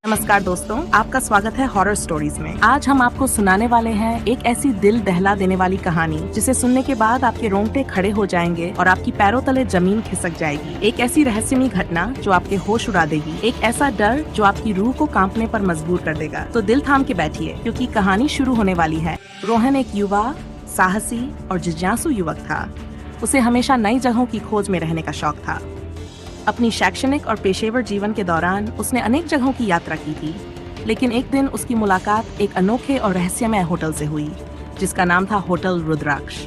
नमस्कार दोस्तों, आपका स्वागत है हॉरर स्टोरीज में। आज हम आपको सुनाने वाले हैं एक ऐसी दिल दहला देने वाली कहानी जिसे सुनने के बाद आपके रोंगटे खड़े हो जाएंगे और आपकी पैरों तले जमीन खिसक जाएगी। एक ऐसी रहस्यमयी घटना जो आपके होश उड़ा देगी, एक ऐसा डर जो आपकी रूह को कांपने पर मजबूर कर देगा। तो दिल थाम के बैठिए क्योंकि कहानी शुरू होने वाली है। रोहन एक युवा, साहसी और जिज्ञासु युवक था। उसे हमेशा नई जगहों की खोज में रहने का शौक था। अपनी शैक्षणिक और पेशेवर जीवन के दौरान उसने अनेक जगहों की यात्रा की थी, लेकिन एक दिन उसकी मुलाकात एक अनोखे और रहस्यमय होटल से हुई जिसका नाम था होटल रुद्राक्ष।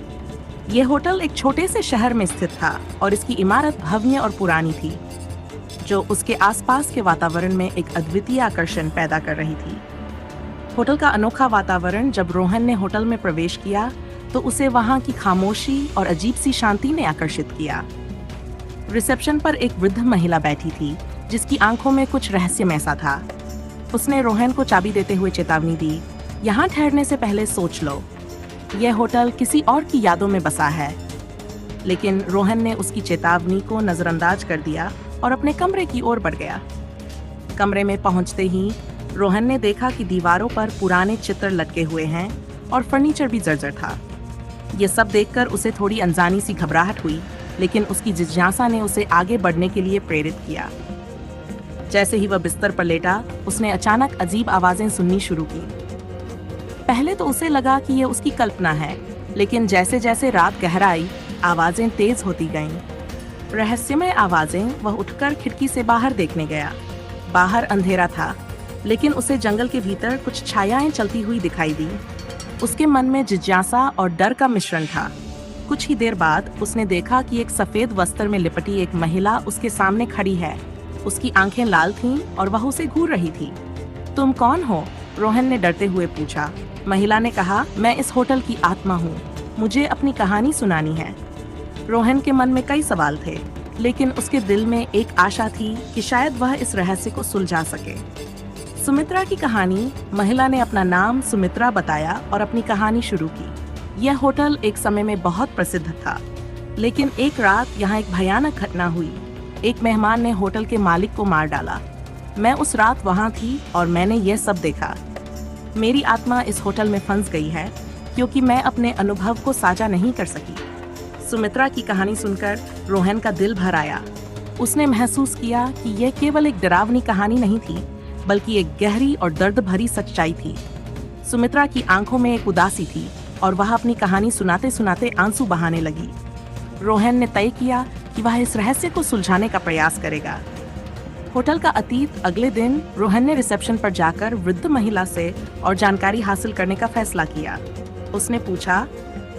ये होटल एक छोटे से शहर में स्थित था और इसकी इमारत भव्य और पुरानी थी, जो उसके आसपास के वातावरण में एक अद्वितीय आकर्षण पैदा कर रही थी। होटल का अनोखा वातावरण जब रोहन ने होटल में प्रवेश किया तो उसे वहाँ की खामोशी और अजीब सी शांति ने आकर्षित किया। रिसेप्शन पर एक वृद्ध महिला बैठी थी जिसकी आंखों में कुछ रहस्यमय सा था। उसने रोहन को चाबी देते हुए चेतावनी दी, यहाँ ठहरने से पहले सोच लो, यह होटल किसी और की यादों में बसा है। लेकिन रोहन ने उसकी चेतावनी को नजरअंदाज कर दिया और अपने कमरे की ओर बढ़ गया। कमरे में पहुंचते ही रोहन ने देखा कि दीवारों पर पुराने चित्र लटके हुए हैं और फर्नीचर भी जर्जर था। ये सब देखकर उसे थोड़ी अनजानी सी घबराहट हुई, लेकिन उसकी जिज्ञासा ने उसे आगे बढ़ने के लिए प्रेरित किया। जैसे ही वह बिस्तर पर लेटा, उसने अचानक अजीब आवाजें सुननी शुरू की। पहले तो उसे लगा कि यह उसकी कल्पना है, लेकिन जैसे जैसे रात गहराई, आवाजें तेज होती गईं। रहस्यमय आवाजें। वह उठकर खिड़की से बाहर देखने गया। बाहर अंधेरा था, लेकिन उसे जंगल के भीतर कुछ छायाएं चलती हुई दिखाई दी। उसके मन में जिज्ञासा और डर का मिश्रण था। कुछ ही देर बाद उसने देखा कि एक सफेद वस्त्र में लिपटी एक महिला उसके सामने खड़ी है। उसकी आंखें लाल थीं और वह उसे घूर रही थी। तुम कौन हो? रोहन ने डरते हुए पूछा। महिला ने कहा, मैं इस होटल की आत्मा हूँ, मुझे अपनी कहानी सुनानी है। रोहन के मन में कई सवाल थे, लेकिन उसके दिल में एक आशा थी कि शायद वह इस रहस्य को सुलझा सके। सुमित्रा की कहानी। महिला ने अपना नाम सुमित्रा बताया और अपनी कहानी शुरू की। यह होटल एक समय में बहुत प्रसिद्ध था, लेकिन एक रात यहाँ एक भयानक घटना हुई। एक मेहमान ने होटल के मालिक को मार डाला। मैं उस रात वहाँ थी और मैंने यह सब देखा। मेरी आत्मा इस होटल में फंस गई है क्योंकि मैं अपने अनुभव को साझा नहीं कर सकी। सुमित्रा की कहानी सुनकर रोहन का दिल भर आया। उसने महसूस किया कि यह केवल एक डरावनी कहानी नहीं थी, बल्कि एक गहरी और दर्द भरी सच्चाई थी। सुमित्रा की आंखों में एक उदासी थी और वह अपनी कहानी सुनाते सुनाते आंसू बहाने लगी। रोहन ने तय किया कि वह इस रहस्य को सुलझाने का प्रयास करेगा। होटल का अतीत। अगले दिन रोहन ने रिसेप्शन पर जाकर वृद्ध महिला से और जानकारी हासिल करने का फैसला किया। उसने पूछा,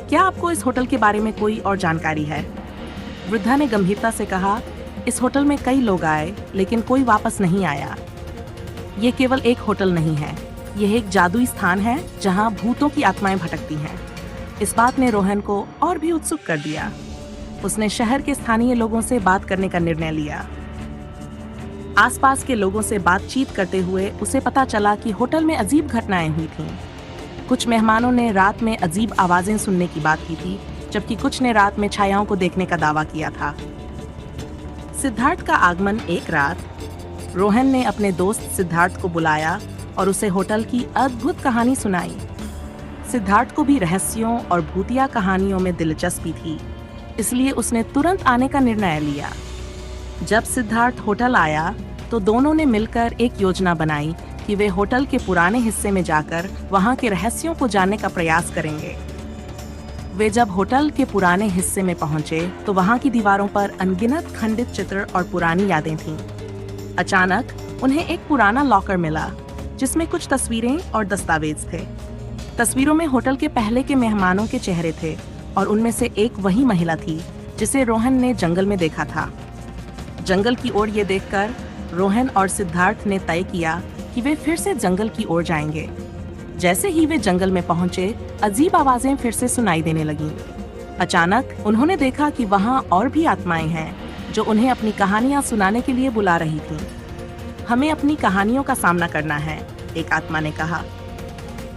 क्या आपको इस होटल के बारे में कोई और जानकारी है? वृद्धा ने गंभीरता से कहा, इस होटल में कई लोग आए, लेकिन कोई वापस नहीं आया। ये केवल एक होटल नहीं है, यह एक जादुई स्थान है जहां भूतों की आत्माएं भटकती हैं। इस बात ने रोहन को और भी उत्सुक कर दिया। उसने शहर के स्थानीय लोगों से बात करने का निर्णय लिया। आसपास के लोगों से बातचीत करते हुए उसे पता चला कि होटल में अजीब घटनाएं हुई थीं। कुछ मेहमानों ने रात में अजीब आवाजें सुनने की बात की थी, जबकि कुछ ने रात में छायाओं को देखने का दावा किया था। सिद्धार्थ का आगमन। एक रात रोहन ने अपने दोस्त सिद्धार्थ को बुलाया और उसे होटल की अद्भुत कहानी सुनाई। सिद्धार्थ को भी रहस्यों और भूतिया कहानियों में दिलचस्पी थी, इसलिए उसने तुरंत आने का निर्णय लिया। जब सिद्धार्थ होटल आया तो दोनों ने मिलकर एक योजना बनाई कि वे होटल के पुराने हिस्से में जाकर वहां के रहस्यों को जानने का प्रयास करेंगे। वे जब होटल के पुराने हिस्से में पहुंचे तो वहां की दीवारों पर अनगिनत खंडित चित्र और पुरानी यादें थीं। अचानक उन्हें एक पुराना लॉकर मिला जिसमें कुछ तस्वीरें और दस्तावेज थे। तस्वीरों में होटल के पहले के मेहमानों के चेहरे थे और उनमें से एक वही महिला थी जिसे रोहन ने जंगल में देखा था। जंगल की ओर ये देखकर रोहन और सिद्धार्थ ने तय किया कि वे फिर से जंगल की ओर जाएंगे। जैसे ही वे जंगल में पहुंचे, अजीब आवाजें फिर से सुनाई देने लगीं। अचानक उन्होंने देखा कि वहां और भी आत्माएं हैं जो उन्हें अपनी कहानियां सुनाने के लिए बुला रही थीं। हमें अपनी कहानियों का सामना करना है, एक आत्मा ने कहा।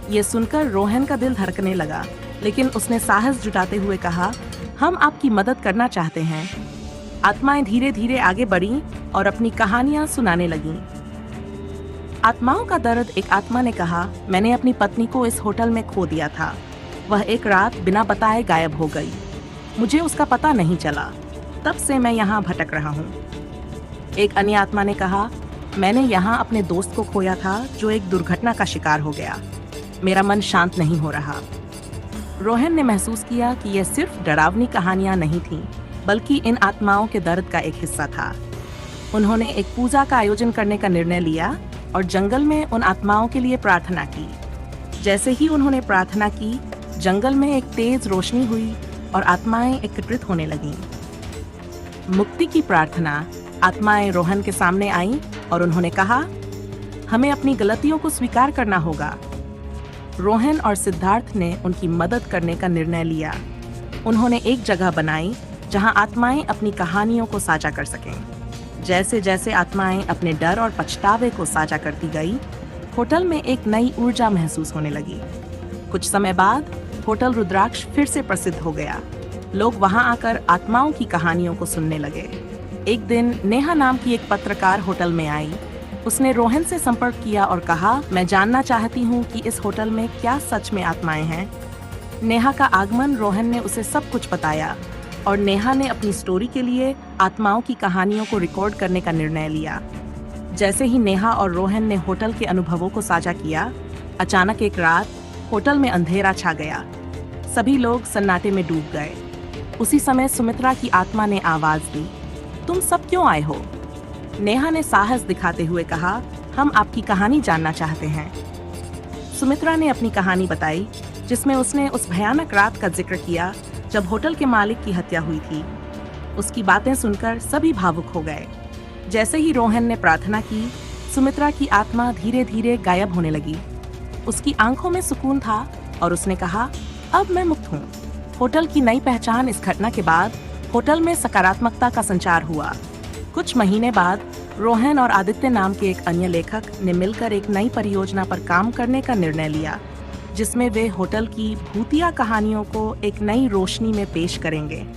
ये सुनकर रोहन का दिल धड़कने लगा, लेकिन उसने साहस जुटाते हुए कहा, हम आपकी मदद करना चाहते हैं। आत्माएं धीरे धीरे आगे बढ़ीं और अपनी कहानियां सुनाने लगीं। आत्माओं का दर्द। एक आत्मा ने कहा, मैंने अपनी पत्नी को इस होटल में खो दिया था। वह एक रात बिना बताए गायब हो गई। मुझे उसका पता नहीं चला। तब से मैं यहाँ भटक रहा हूँ। एक अन्य आत्मा ने कहा, मैंने यहाँ अपने दोस्त को खोया था जो एक दुर्घटना का शिकार हो गया। मेरा मन शांत नहीं हो रहा। रोहन ने महसूस किया कि यह सिर्फ डरावनी कहानियां नहीं थीं, बल्कि इन आत्माओं के दर्द का एक हिस्सा था। उन्होंने एक पूजा का आयोजन करने का निर्णय लिया और जंगल में उन आत्माओं के लिए प्रार्थना की। जैसे ही उन्होंने प्रार्थना की, जंगल में एक तेज रोशनी हुई और आत्माएं एकत्रित होने लगीं। मुक्ति की प्रार्थना। आत्माएं रोहन के सामने आईं और उन्होंने कहा, हमें अपनी गलतियों को स्वीकार करना होगा। रोहन और सिद्धार्थ ने उनकी मदद करने का निर्णय लिया। उन्होंने एक जगह बनाई जहां आत्माएं अपनी कहानियों को साझा कर सकें। जैसे जैसे आत्माएं अपने डर और पछतावे को साझा करती गई, होटल में एक नई ऊर्जा महसूस होने लगी। कुछ समय बाद होटल रुद्राक्ष फिर से प्रसिद्ध हो गया। लोग वहां आकर आत्माओं की कहानियों को सुनने लगे। एक दिन नेहा नाम की एक पत्रकार होटल में आई। उसने रोहन से संपर्क किया और कहा, मैं जानना चाहती हूँ कि इस होटल में क्या सच में आत्माएं हैं। नेहा का आगमन। रोहन ने उसे सब कुछ बताया और नेहा ने अपनी स्टोरी के लिए आत्माओं की कहानियों को रिकॉर्ड करने का निर्णय लिया। जैसे ही नेहा और रोहन ने होटल के अनुभवों को साझा किया, अचानक एक रात होटल में अंधेरा छा गया। सभी लोग सन्नाटे में डूब गए। उसी समय सुमित्रा की आत्मा ने आवाज दी, तुम सब क्यों आए हो? नेहा ने साहस दिखाते हुए कहा, हम आपकी कहानी जानना चाहते हैं। सुमित्रा ने अपनी कहानी बताई, जिसमें उसने उस भयानक रात का जिक्र किया जब होटल के मालिक की हत्या हुई थी। उसकी बातें सुनकर सभी भावुक हो गए। जैसे ही रोहन ने प्रार्थना की, सुमित्रा की आत्मा धीरे धीरे गायब होने लगी। उसकी आंखों में सुकून था और उसने कहा, अब मैं मुक्त हूँ। होटल की नई पहचान। इस घटना के बाद होटल में सकारात्मकता का संचार हुआ। कुछ महीने बाद रोहन और आदित्य नाम के एक अन्य लेखक ने मिलकर एक नई परियोजना पर काम करने का निर्णय लिया, जिसमें वे होटल की भूतिया कहानियों को एक नई रोशनी में पेश करेंगे।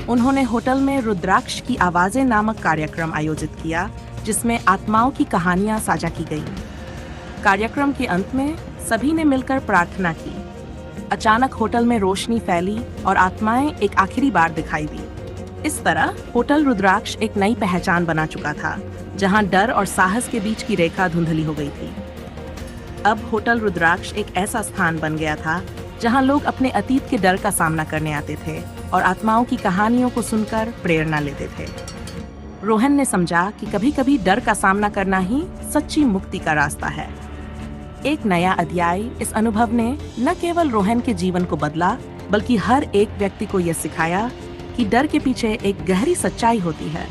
उन्होंने होटल में रुद्राक्ष की आवाजें नामक कार्यक्रम आयोजित किया, जिसमें आत्माओं की कहानियां साझा की गईं। कार्यक्रम के अंत में सभी ने मिलकर प्रार्थना की। अचानक होटल में रोशनी फैली और आत्माएं एक आखिरी बार दिखाई दी। इस तरह होटल रुद्राक्ष एक नई पहचान बना चुका था, जहां डर और साहस के बीच की रेखा धुंधली हो गई थी। अब होटल रुद्राक्ष एक ऐसा स्थान बन गया था जहां लोग अपने अतीत के डर का सामना करने आते थे और आत्माओं की कहानियों को सुनकर प्रेरणा लेते थे। रोहन ने समझा कि कभी-कभी डर का सामना करना ही सच्ची मुक्ति का रास्ता है। एक नया अध्याय। इस अनुभव ने न केवल रोहन के जीवन को बदला, बल्कि हर एक व्यक्ति को यह सिखाया कि डर के पीछे एक गहरी सच्चाई होती है।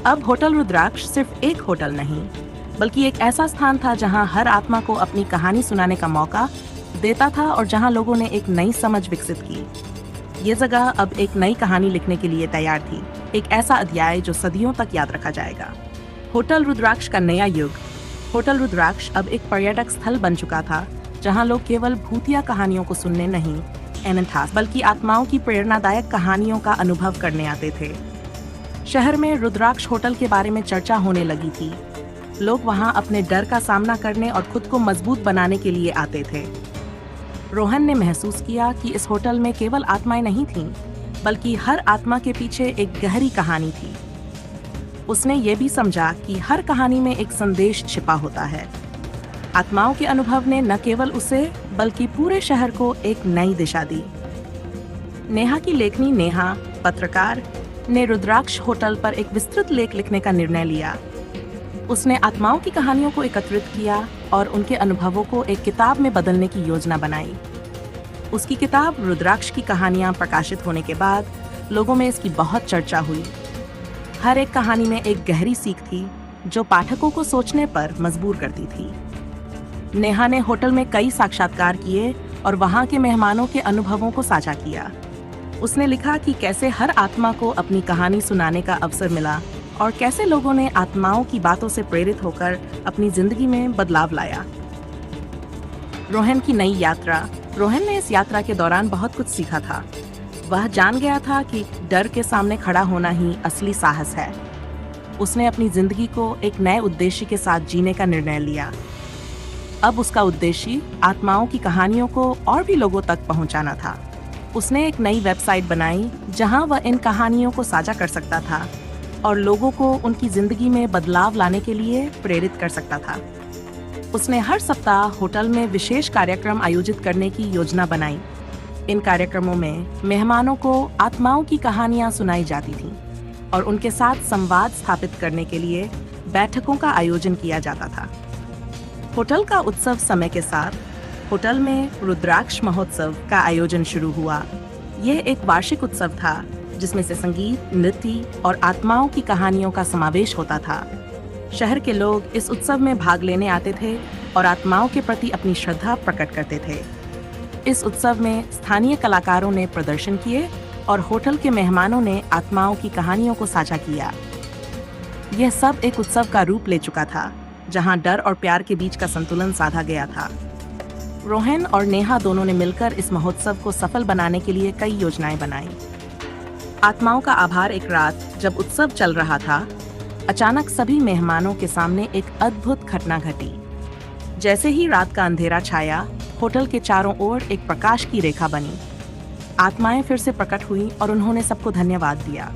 अब होटल रुद्राक्ष सिर्फ एक होटल नहीं, बल्कि एक ऐसा स्थान था जहां हर आत्मा को अपनी कहानी सुनाने का मौका देता था और जहां लोगों ने एक नई समझ विकसित की। ये जगह अब एक नई कहानी लिखने के लिए तैयार थी, एक ऐसा अध्याय जो सदियों तक याद रखा जाएगा। होटल रुद्राक्ष का नया युग। होटल रुद्राक्ष अब एक पर्यटक स्थल बन चुका था, जहां लोग केवल भूतिया कहानियों को सुनने नहीं, बल्कि आत्माओं की प्रेरणादायक कहानियों का अनुभव करने आते थे। शहर में रुद्राक्ष होटल के बारे में चर्चा होने लगी थी। लोग वहां अपने डर का सामना करने और खुद को मजबूत बनाने के लिए आते थे। रोहन ने महसूस किया कि इस होटल में केवल आत्माएं नहीं थीं, बल्कि हर आत्मा के पीछे एक गहरी कहानी थी। उसने ये भी समझा कि हर कहानी में एक संदेश छिपा होता है। आत्माओं के अनुभव ने न केवल उसे बल्कि पूरे शहर को एक नई दिशा दी। नेहा की लेखनी नेहा, पत्रकार, ने रुद्राक्ष होटल पर एक विस्तृत लेख लिखने का निर्णय लिया। उसने आत्माओं की कहानियों को एकत्रित किया और उनके अनुभवों को एक किताब में बदलने की योजना बनाई। उसकी किताब रुद्राक्ष की कहानियां प्रकाशित होने के बाद लोगों में इसकी बहुत चर्चा हुई। हर एक कहानी में एक गहरी सीख थी जो पाठकों को सोचने पर मजबूर करती थी। नेहा ने होटल में कई साक्षात्कार किए और वहां के मेहमानों के अनुभवों को साझा किया। उसने लिखा कि कैसे हर आत्मा को अपनी कहानी सुनाने का अवसर मिला और कैसे लोगों ने आत्माओं की बातों से प्रेरित होकर अपनी जिंदगी में बदलाव लाया। रोहन की नई यात्रा। रोहन ने इस यात्रा के दौरान बहुत कुछ सीखा था। वह जान गया था कि डर के सामने खड़ा होना ही असली साहस है। उसने अपनी जिंदगी को एक नए उद्देश्य के साथ जीने का निर्णय लिया। अब उसका उद्देश्य आत्माओं की कहानियों को और भी लोगों तक पहुंचाना था। उसने एक नई वेबसाइट बनाई जहां वह इन कहानियों को साझा कर सकता था और लोगों को उनकी जिंदगी में बदलाव लाने के लिए प्रेरित कर सकता था। उसने हर सप्ताह होटल में विशेष कार्यक्रम आयोजित करने की योजना बनाई। इन कार्यक्रमों में मेहमानों को आत्माओं की कहानियां सुनाई जाती थीं और उनके साथ संवाद स्थापित करने के लिए बैठकों का आयोजन किया जाता था। होटल का उत्सव समय के साथ होटल में रुद्राक्ष महोत्सव का आयोजन शुरू हुआ। ये एक वार्षिक उत्सव था जिसमें से संगीत, नृत्य और आत्माओं की कहानियों का समावेश होता था। शहर के लोग इस उत्सव में भाग लेने आते थे और आत्माओं के प्रति अपनी श्रद्धा प्रकट करते थे। इस उत्सव में स्थानीय कलाकारों ने प्रदर्शन किए और होटल के मेहमानों ने आत्माओं की कहानियों को साझा किया। यह सब एक उत्सव का रूप ले चुका था, जहां डर और प्यार के बीच का संतुलन साधा गया था। रोहन और नेहा दोनों ने मिलकर इस महोत्सव को सफल बनाने के लिए कई योजनाएं बनाई। आत्माओं का आभार। एक रात जब उत्सव चल रहा था, अचानक सभी मेहमानों के सामने एक अद्भुत घटना घटी। जैसे ही रात का अंधेरा छाया, होटल के चारों ओर एक प्रकाश की रेखा बनी। आत्माएं फिर से प्रकट हुई और उन्होंने सबको धन्यवाद दिया।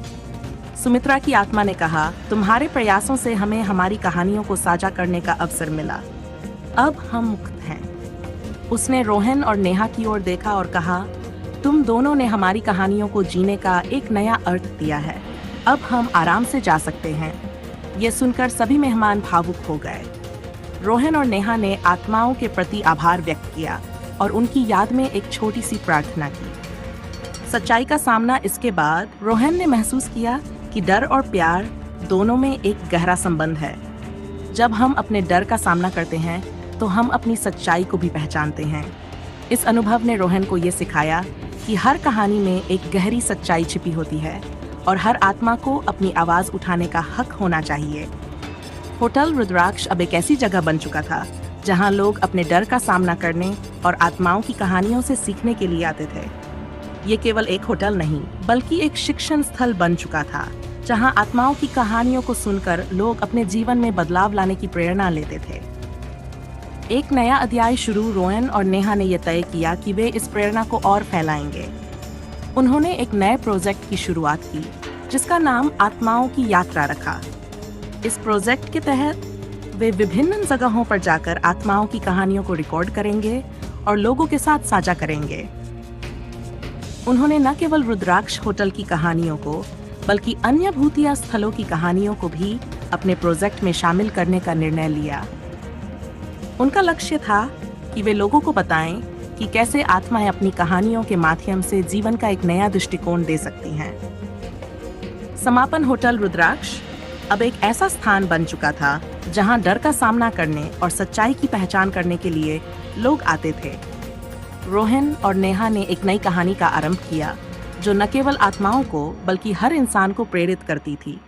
सुमित्रा की आत्मा ने कहा, तुम्हारे प्रयासों से हमें हमारी कहानियों को साझा करने का अवसर मिला। अब हम मुक्त हैं। उसने रोहन और नेहा की ओर देखा और कहा, तुम दोनों ने हमारी कहानियों को जीने का एक नया अर्थ दिया है। अब हम आराम से जा सकते हैं। ये सुनकर सभी मेहमान भावुक हो गए। रोहन और नेहा ने आत्माओं के प्रति आभार व्यक्त किया और उनकी याद में एक छोटी सी प्रार्थना की। सच्चाई का सामना। इसके बाद रोहन ने महसूस किया कि डर और प्यार दोनों में एक गहरा संबंध है। जब हम अपने डर का सामना करते हैं तो हम अपनी सच्चाई को भी पहचानते हैं। इस अनुभव ने रोहन को ये सिखाया कि हर कहानी में एक गहरी सच्चाई छिपी होती है और हर आत्मा को अपनी आवाज उठाने का हक होना चाहिए। होटल रुद्राक्ष अब एक ऐसी जगह बन चुका था जहां लोग अपने डर का सामना करने और आत्माओं की कहानियों से सीखने के लिए आते थे। ये केवल एक होटल नहीं, बल्कि एक शिक्षण स्थल बन चुका था जहां आत्माओं की कहानियों को सुनकर लोग अपने जीवन में बदलाव लाने की प्रेरणा लेते थे। एक नया अध्याय शुरू। रोहन और नेहा ने यह तय किया कि वे इस प्रेरणा को और फैलाएंगे। उन्होंने एक नए प्रोजेक्ट की शुरुआत की जिसका नाम आत्माओं की यात्रा रखा। इस प्रोजेक्ट के तहत वे विभिन्न जगहों पर जाकर आत्माओं की कहानियों को रिकॉर्ड करेंगे और लोगों के साथ साझा करेंगे। उन्होंने न केवल रुद्राक्ष होटल की कहानियों को, बल्कि अन्य भूतिया स्थलों की कहानियों को भी अपने प्रोजेक्ट में शामिल करने का निर्णय लिया। उनका लक्ष्य था कि वे लोगों को बताएं कि कैसे आत्माएं अपनी कहानियों के माध्यम से जीवन का एक नया दृष्टिकोण दे सकती हैं। समापन। होटल रुद्राक्ष अब एक ऐसा स्थान बन चुका था जहां डर का सामना करने और सच्चाई की पहचान करने के लिए लोग आते थे। रोहन और नेहा ने एक नई कहानी का आरंभ किया जो न केवल आत्माओं को बल्कि हर इंसान को प्रेरित करती थी।